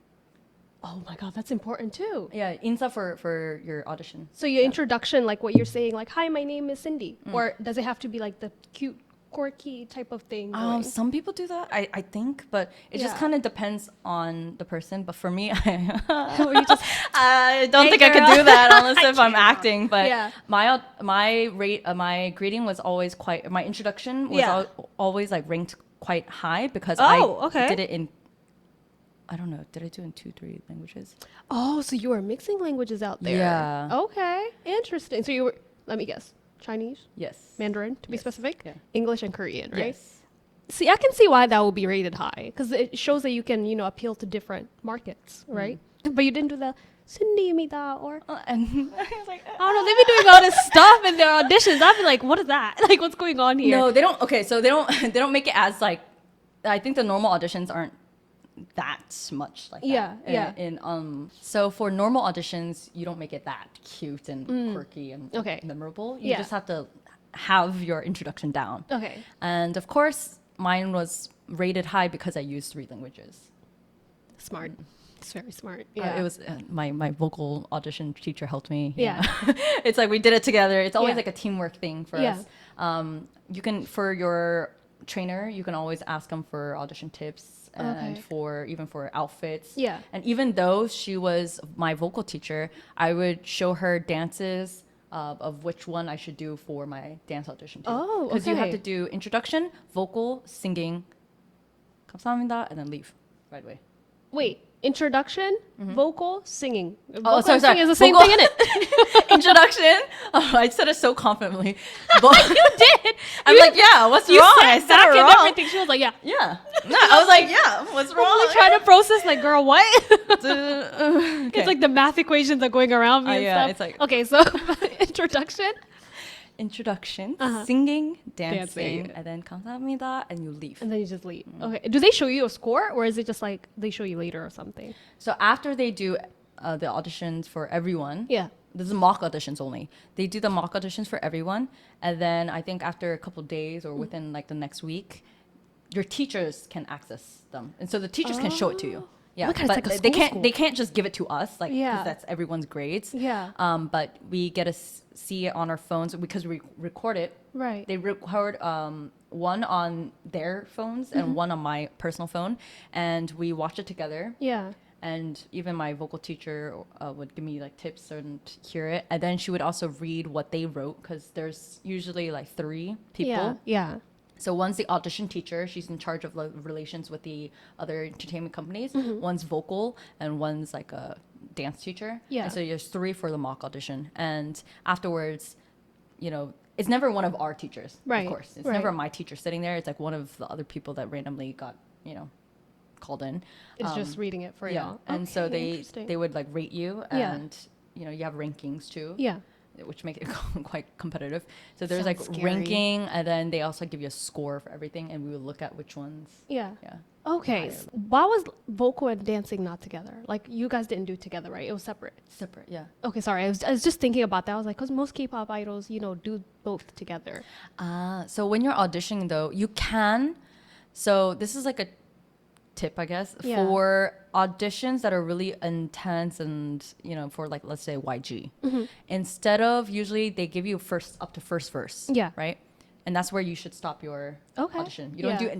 Oh my god, that's important too. Yeah, insa for your audition. So your introduction, like what you're saying, like, hi, my name is Cindy. Or does it have to be like the cute, quirky type of thing? going? Some people do that, I think, but it just Yeah. kind of depends on the person. But for me, Or you just, I don't Hey, think I could girl. do that unless if I'm acting. But Yeah. my greeting was always quite. My introduction was Yeah. always like ranked quite high because Oh, I okay. did it in. I don't know. Did I do it in 2-3 languages? oh, so you were mixing languages out there. Yeah. Okay, interesting. So you were, let me guess, Chinese, Yes. Mandarin to be Yes. specific, Yeah. English and Korean, right? Yes. See, I can see why that will be rated high because it shows that you can, appeal to different markets, right? But you didn't do the Cindy입니다 or And I was like, I don't know. They've been doing all this stuff in their auditions. I've been like, what is that? Like, what's going on here? no, they don't. Okay, so they don't. They don't make it as like. I think the normal auditions aren't that much like Yeah, that. yeah. So for normal auditions, you don't make it that cute and quirky and Okay. memorable. You Yeah. just have to have your introduction down. Okay. And of course, mine was rated high because I used 3 languages. Smart. It's very smart. It was my vocal audition teacher helped me. Yeah. It's like we did it together. It's always Yeah. like a teamwork thing for Yeah. us. You can for your trainer, you can always ask them for audition tips and Okay. for outfits. Yeah. And even though she was my vocal teacher, I would show her dances of which one I should do for my dance audition too. Oh, Because you have okay. to do introduction, vocal, singing, 감사합니다, and then leave right away. Wait. Introduction, vocal, singing. Oh, Vocal sorry, and singing sorry. is the same Vocal- thing, innit? Introduction. Oh, I said it so confidently. You did. I'm like, yeah, what's You wrong? sat I said back it and wrong. everything. She was like, yeah. Yeah. No, I was like, yeah, what's wrong? Probably trying to process, like, girl, what? Okay. It's like the math equations are going around me and yeah, stuff. it's like- okay, so introduction. Introduction, Uh-huh. singing, Dancing. dancing, and then 감사합니다, and you leave. And then you just leave. Mm-hmm. Okay. Do they show you a score or is it just like they show you later or something? So after they do the auditions for everyone, Yeah. this is mock auditions only. They do the mock auditions for everyone, and then I think after a couple days or within like the next week, your teachers can access them, and so the teachers can show it to you. Yeah, my God, it's but like a they school can't school. they can't just give it to us like 'cause Yeah. that's everyone's grades. Yeah. But we get to see it on our phones because we record it. Right. They record one on their phones and one on my personal phone, and we watch it together. Yeah. And even my vocal teacher would give me like tips and hear it, and then she would also read what they wrote because there's usually like 3 people. Yeah. So one's the audition teacher, she's in charge of like, relations with the other entertainment companies. One's vocal, and one's like a dance teacher. Yeah. And so there's 3 for the mock audition, and afterwards, it's never one of our teachers. Right, Of course, it's right. never my teacher sitting there. It's like one of the other people that randomly got called in. It's just reading it for Yeah, y'all. and so Okay, interesting. they would like rate you, Yeah. and you have rankings too. Yeah. Which make it quite competitive. So there's Sounds like scary. ranking, and then they also give you a score for everything, and we would look at which ones. Yeah. Yeah. Okay. Why was vocal and dancing not together? Like you guys didn't do it together, right? It was separate. Separate, yeah. Okay, sorry. I was just thinking about that. I was like, because most K-pop idols, do both together. So when you're auditioning, though, you can. So this is like a tip, I guess, Yeah. for auditions that are really intense and, for like, let's say YG. Instead of usually they give you up to first verse. Yeah. Right? And that's where you should stop your Okay. audition.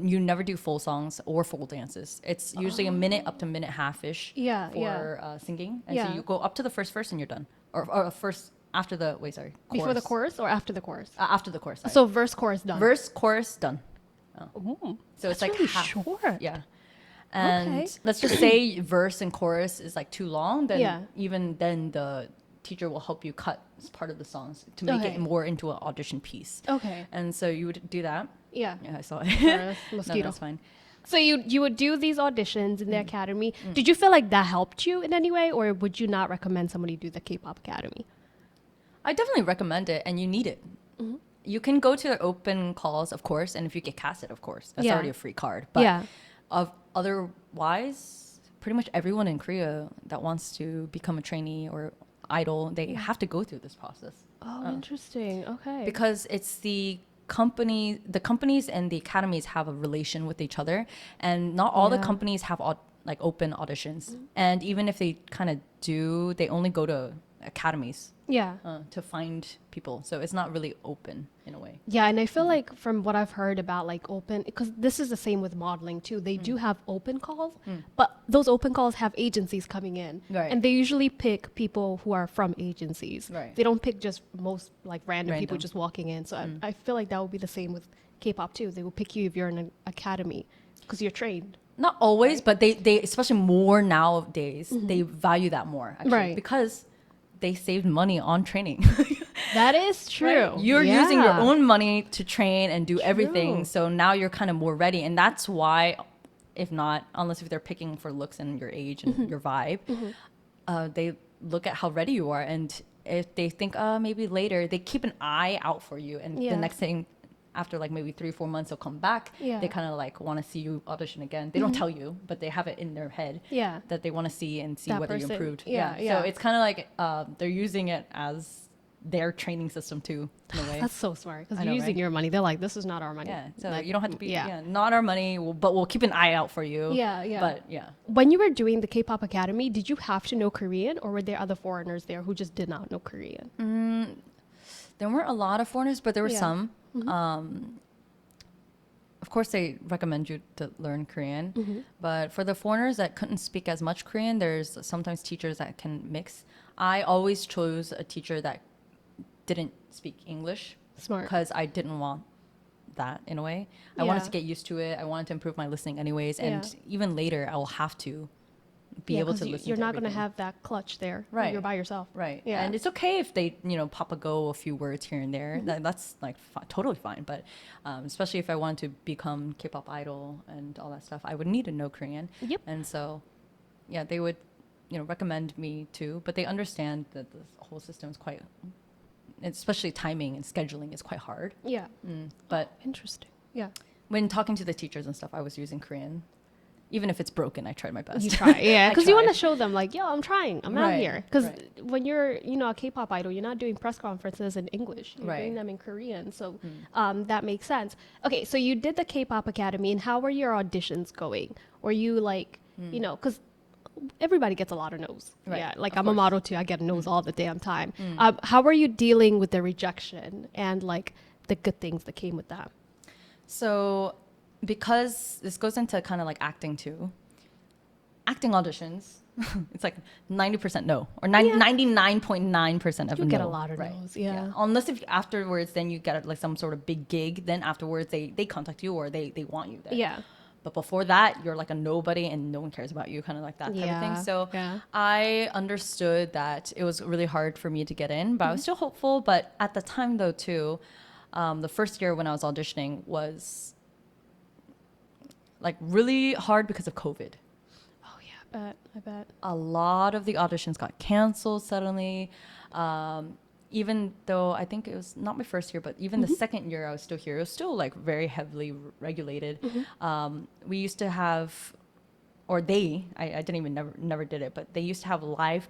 You never do full songs or full dances. It's usually a minute up to minute half-ish Yeah, for singing. And Yeah. so you go up to the first verse and you're done. Or first, after the, chorus. Before the chorus or after the chorus? After the chorus. Sorry. So verse, chorus done. Verse, chorus, done. Ooh, So it's that's like really half. short. Yeah. And Okay. let's just say verse and chorus is like too long, then Yeah. even then the teacher will help you cut part of the songs to make it more into an audition piece. Okay. And so you would do that. Yeah. Yeah, I saw Sorry, it. mosquito. No, that's fine. So you would do these auditions in the academy. Did you feel like that helped you in any way, or would you not recommend somebody do the K-pop academy? I definitely recommend it, and you need it. You can go to their open calls, of course, and if you get casted, of course, that's already a free card. But otherwise, pretty much everyone in Korea that wants to become a trainee or idol, they have to go through this process. Oh, interesting. Okay. Because it's the companies and the academies have a relation with each other, and not all the companies have like open auditions. And even if they kind of do, they only go to academies to find people, so it's not really open in a way. Yeah, and I feel like from what I've heard about like open, because this is the same with modeling too, they do have open calls, but those open calls have agencies coming in, and they usually pick people who are from agencies. They don't pick just most like random people just walking in. So I feel like that would be the same with K-pop too. They will pick you if you're in an academy because you're trained. Not always, but they especially more nowadays, they value that more actually, because they saved money on training. That is true. You're using your own money to train and do everything. So now you're kind of more ready. And that's why, if they're picking for looks and your age and your vibe, they look at how ready you are. And if they think, maybe later, they keep an eye out for you. And the next thing, after like maybe 3-4 months, they'll come back. They kind of like want to see you audition again. They don't tell you, but they have it in their head that they want to see and see whether you improved. So it's kind of like they're using it as their training system too, in a way. That's so smart, because you're using your money. They're like, this is not our money. Yeah, so like, you don't have to be, not our money, but we'll keep an eye out for you. But When you were doing the K-pop Academy, did you have to know Korean, or were there other foreigners there who just did not know Korean? There weren't a lot of foreigners, but there were some. Of course, they recommend you to learn Korean. But for the foreigners that couldn't speak as much Korean, there's sometimes teachers that can mix. I always chose a teacher that didn't speak English. Smart. Because I didn't want that in a way. I wanted to get used to it. I wanted to improve my listening anyways. And even later, I will have to be able to listen. You're to not going to everything. have that clutch there. Right. You're by yourself. Right. Yeah. And it's okay if they, pop a go a few words here and there. That's like totally fine. But especially if I want to become K-pop idol and all that stuff, I would need to know Korean. Yep. And so, they would, recommend me to. But they understand that the whole system is quite, especially timing and scheduling is quite hard. Yeah. But Interesting. Yeah. when talking to the teachers and stuff, I was using Korean. Even if it's broken, I tried my best. You try, yeah, I because you want to tried. show them like, yo, I'm trying, I'm out here. Because right. when you're, a K-pop idol, you're not doing press conferences in English. You're doing them in Korean, so that makes sense. Okay, so you did the K-pop Academy, and how were your auditions going? Were you like, because everybody gets a lot of no's. Right, Yeah, like of I'm a course. model too. I get no's all the damn time. How are you dealing with the rejection and like the good things that came with that? So, because this goes into kind of like acting too. Acting auditions, it's like 90% no, or 99.9% of You no. get a lot of no's, yeah. Unless if afterwards, then you get like some sort of big gig. Then afterwards, they contact you or they want you there. Yeah. But before that, you're like a nobody and no one cares about you, kind of like that type of thing. So I understood that it was really hard for me to get in, but I was still hopeful. But at the time, though, too, the first year when I was auditioning was like really hard because of COVID. Oh yeah, I bet. A lot of the auditions got canceled suddenly. Even though I think it was not my first year, but even the second year I was still here, it was still like very heavily regulated. We used to have, or I didn't even never did it, but they used to have live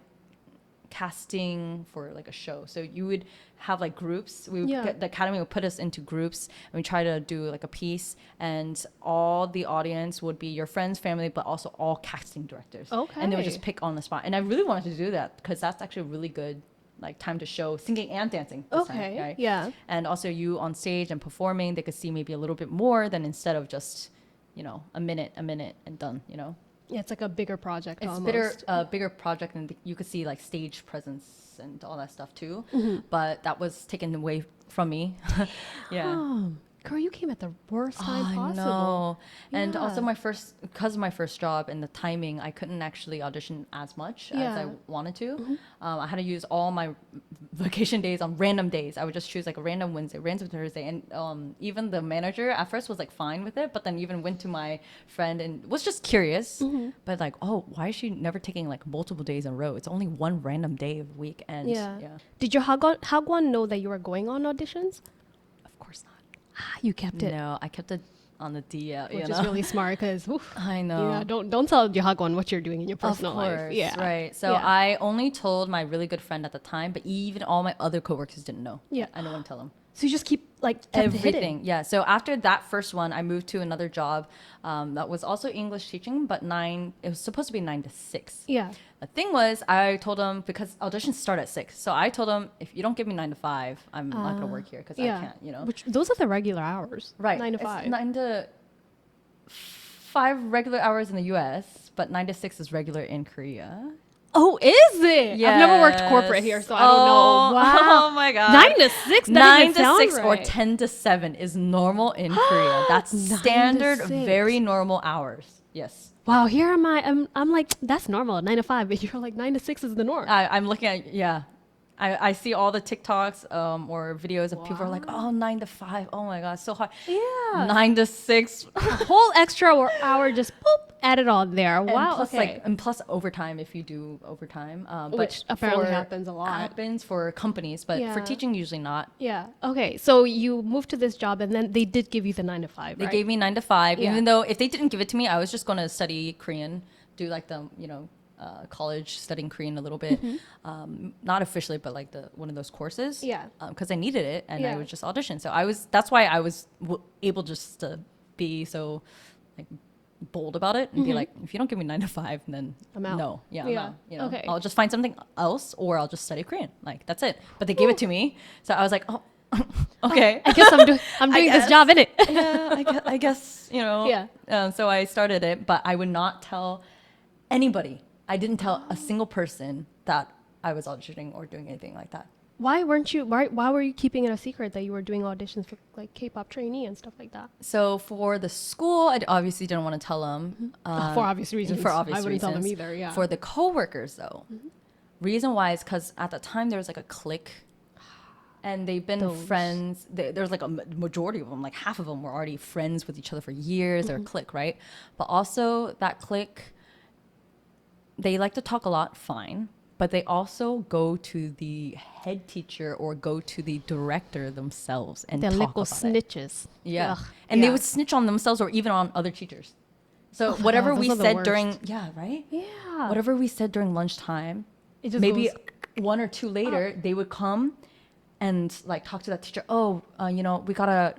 casting for like a show. So you would have like groups. The academy would put us into groups and we try to do like a piece, and all the audience would be your friends, family, but also all casting directors. Okay. And they would just pick on the spot. And I really wanted to do that because that's actually really good like time to show singing and dancing this time, right? Yeah. And also you on stage and performing, they could see maybe a little bit more than instead of just, a minute and done, Yeah, it's like a bigger project. It's almost. bigger project, and you could see like stage presence and all that stuff too. But that was taken away from me. Yeah. Girl, you came at the worst time I possible. know. And Yeah. also because of my first job and the timing, I couldn't actually audition as much as I Yeah. wanted to. I had to use all my vacation days on random days. I would just choose like a random Wednesday, random Thursday. And even the manager at first was like fine with it, but then even went to my friend and was just curious. But like, oh, why is she never taking like multiple days in a row? It's only one random day of the week. And Yeah. yeah, Did your Hagwon know that you were going on auditions? of course not. You kept it, No, I kept it on the DL, which you is know? really smart because I know. yeah, don't tell your Hagwon what you're doing in your personal Of course, life. Yeah. right. So Yeah. I only told my really good friend at the time, but even all my other coworkers didn't know. Yeah. I didn't want to tell them. So you just kept it hidden. Everything. Yeah. So after that first one, I moved to another job that was also English teaching, but it was supposed to be 9 to 6. Yeah. The thing was, I told them because auditions start at 6. So I told them, if you don't give me 9 to 5, I'm not going to work here because Yeah. I can't, you know. Which those are the regular hours. Right. 9 to It's 5. 9 to 5 regular hours in the US, but 9 to 6 is regular in Korea. Oh, is it? I've never worked corporate here, so I don't know. Wow. Oh my god. 9 to 6. That 9 doesn't to sound 6 or right. 10 to 7 is normal in Korea. That's 9 to standard, 6. very normal hours. Yes. Wow, here am I. I'm like, that's normal, 9 to 5. But you're like 9 to 6 is the norm. I'm looking at, yeah. I see all the TikToks or videos of people are like, oh, 9 to 5. Oh my god, so hard. Yeah. 9 to 6. A whole extra hour just boop added on there. And Wow. plus, Okay. and plus overtime if you do overtime, but Which apparently for- happens a lot. Happens for companies, but for Yeah. teaching usually not. Yeah. Okay. So you moved to this job, and then they did give you the 9 to 5. They right? gave me 9 to 5, Yeah. even though if they didn't give it to me, I was just going to study Korean, do like the college studying Korean a little bit, not officially, but like one of those courses. Yeah. Because I needed it, and I Yeah. would just audition. So that's why I was able just to be so like bold about it and be like, if you don't give me 9 to 5, then I'm out. no, yeah, I'm Yeah. out. You know, Okay. I'll just find something else, or I'll just study Korean. Like that's it. But they gave it to me, so I was like, oh, okay. I guess I'm doing this guess. job in it. Yeah, I guess, you know. Yeah. So I started it, but I would not tell anybody. I didn't tell a single person that I was auditioning or doing anything like that. Why were you keeping it a secret that you were doing auditions for like K-pop trainee and stuff like that? So for the school, I obviously didn't want to tell them. For obvious reasons. For obvious I wouldn't tell them reasons. either. Yeah. For the coworkers, though, reason why is because at the time there was like a clique, and they've been Those. friends. There's like a majority of them, like half of them were already friends with each other for years. They're a clique, right? But also that clique, they like to talk a lot, fine. But they also go to the head teacher or go to the director themselves and They're talk little about it. snitches. Yeah. Ugh, And they yeah. would snitch on themselves or even on other teachers. So my whatever God, those we are the said worst. during, yeah, right? Yeah. Whatever we said during lunchtime, It just maybe goes- 1 or 2 later, they would come and like talk to that teacher. Oh, we gotta,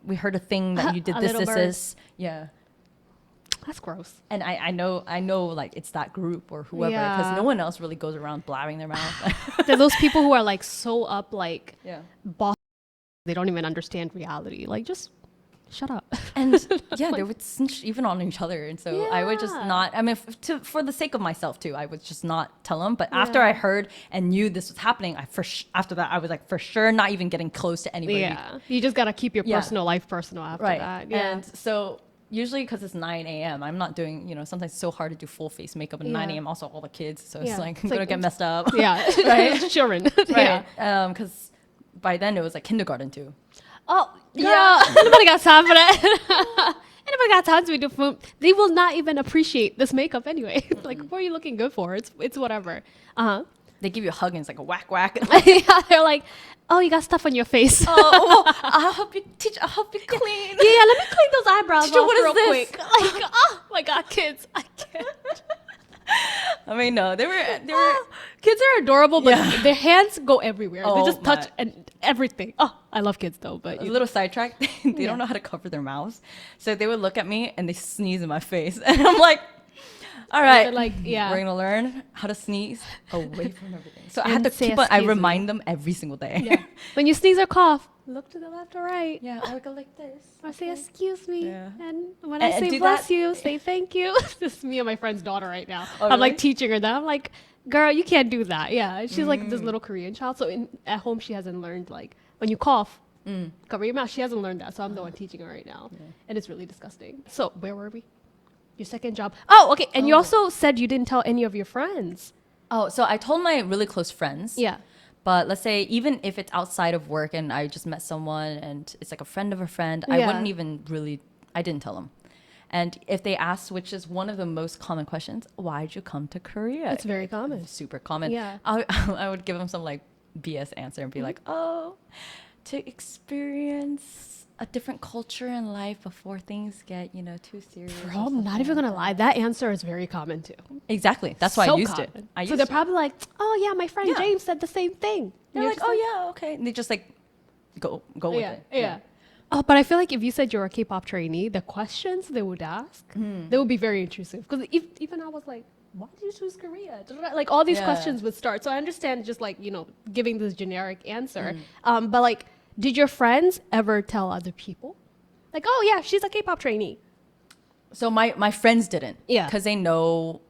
we heard a thing that you did A this, little this, bird. this. Yeah. That's gross. And I know like it's that group or whoever, because Yeah. no one else really goes around blabbing their mouth. They're those people who are like so up, like Yeah. boss. They don't even understand reality. Like, just shut up. And yeah, they would snitch even on each other. And so I would just Yeah. not, I mean, for the sake of myself too, I would just not tell them. But after Yeah. I heard and knew this was happening, after that, I was like, for sure, not even getting close to anybody. Yeah. You just gotta keep your Yeah. personal life personal after Right. that. Yeah. And so usually because it's 9 a.m., I'm not doing, sometimes it's so hard to do full face makeup at 9 Yeah. a.m. Also all the kids. So Yeah. it's like, It's I'm going to like- get messed up. yeah. Right? Children. Yeah. Right. Because by then it was like kindergarten too. Oh, Yeah. yeah. Anybody got time for that? Anybody got time to be doing? They will not even appreciate this makeup anyway. Like, what are you looking good for? It's whatever. They give you a hug and it's like a whack whack. Yeah, they're like, oh, you got stuff on your face. Oh, I'll help you clean. Yeah, let me clean those eyebrows Teacher, off what is real this? quick. Like, oh my god, kids, I can't. I mean, no, they were Kids are adorable, but Yeah. their hands go everywhere. They Oh just touch my. and everything. Oh, I love kids though, but a little sidetrack. They Yeah. don't know how to cover their mouths, so they would look at me and they sneeze in my face, and I'm like, "All right, They're like, yeah. we're gonna learn how to sneeze away from everything." So I And had to say keep on. I excuse me. remind them every single day. yeah. When you sneeze or cough, look to the left or right. Yeah, I would go like this. Or say excuse me, Yeah. and when And I say do bless that- you, say thank you. This is me and my friend's daughter right now. Oh, I'm like really? teaching her that. I'm like, girl, you can't do that. Yeah, she's like Mm. this little Korean child. So at home she hasn't learned like when you cough, Cover your mouth. She hasn't learned that, so I'm the one teaching her right now. Yeah. And it's really disgusting. So where were we? Your second job. Oh, okay. And you also said you didn't tell any of your friends. Oh, so I told my really close friends. Yeah. But let's say even if it's outside of work and I just met someone and it's like a friend of a friend, I wouldn't even really, I didn't tell them. And if they asked, which is one of the most common questions, why'd you come to Korea? It's very common. Super common. Yeah. I would give them some like BS answer and be like, oh, to experience a different culture in life before things get, too serious. Bro, I'm not even gonna lie. That answer is very common too. Exactly. That's why I used it. So they're probably like, oh yeah, my friend James said the same thing. They're like, oh yeah, okay. And they just like go with it. Yeah. Oh, but I feel like if you said you're a K-pop trainee, the questions they would ask, they would be very intrusive. Because even I was like, why did you choose Korea? Like all these questions would start. So I understand just like, giving this generic answer. But like, did your friends ever tell other people? Like, oh yeah, she's a K-pop trainee. So my friends didn't. Yeah. Because they know,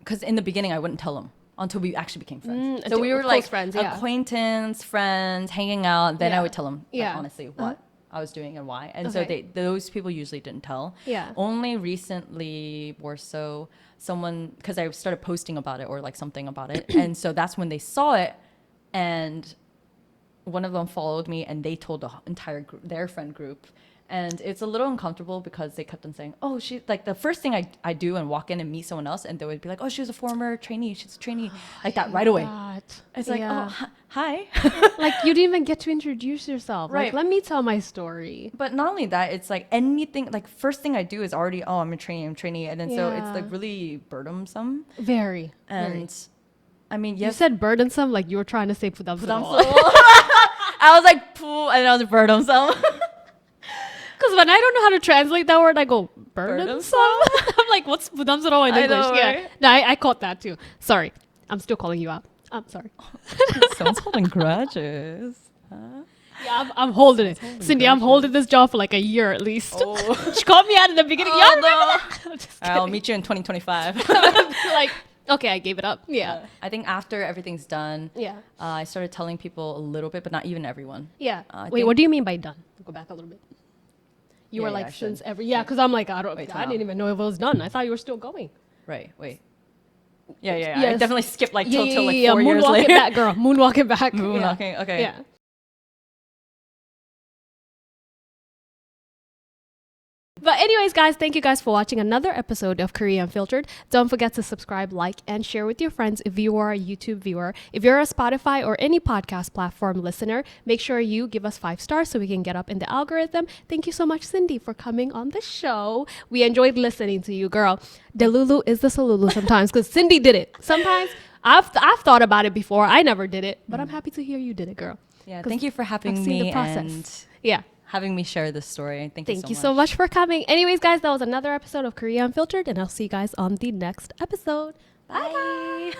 because in the beginning I wouldn't tell them until we actually became friends. So we were close like friends, acquaintance, friends, hanging out. Then I would tell them like, honestly what I was doing and why. And so those people usually didn't tell. Yeah. Only recently or so someone, because I started posting about it or like something about it. And so that's when they saw it and one of them followed me and they told the entire group, their friend group. And it's a little uncomfortable because they kept on saying, oh, she, like the first thing I do and walk in and meet someone else and they would be like, oh, she was a former trainee. She's a trainee. Like that right away. It's like, oh, hi. Like you didn't even get to introduce yourself. Right. Like, let me tell my story. But not only that, it's like anything, like first thing I do is already, oh, I'm a trainee. And then so it's like really burdensome. Very. And I mean, yes. You said burdensome like you were trying to say 부담스러워. I was like, poo, and I was burdensome. Because when I don't know how to translate that word, I go burdensome. I'm like, what's 부담스러워 in English? I know, right? No, I caught that too. Sorry, I'm still calling you out. I'm sorry. Someone's holding grudges. Huh? Yeah, I'm holding it. Cindy, I'm holding this job for like a year at least. Oh. She called me out in the beginning. Oh, no. I'll meet you in 2025. Like, okay, I gave it up. Yeah. I think after everything's done, yeah, I started telling people a little bit, but not even everyone. Yeah. Wait, what do you mean by done? Go back a little bit. You were like, since every, because I'm like, I didn't even know if it was done. I thought you were still going. Right, wait. Yeah. Yes. I definitely skipped like till like 4 years later. Moonwalking back, girl. Moonwalking back. Moonwalking, okay. Yeah. But anyways, guys, thank you guys for watching another episode of Korea Unfiltered. Don't forget to subscribe, like, and share with your friends if you are a YouTube viewer. If you're a Spotify or any podcast platform listener, make sure you give us 5 stars so we can get up in the algorithm. Thank you so much, Cindy, for coming on the show. We enjoyed listening to you, girl. Delulu is the Salulu sometimes because Cindy did it. Sometimes I've thought about it before. I never did it, but I'm happy to hear you did it, girl. Yeah, thank you for having me the process. And having me share this story. Thank you so much for coming. Anyways, guys, that was another episode of Korea Unfiltered, and I'll see you guys on the next episode. Bye.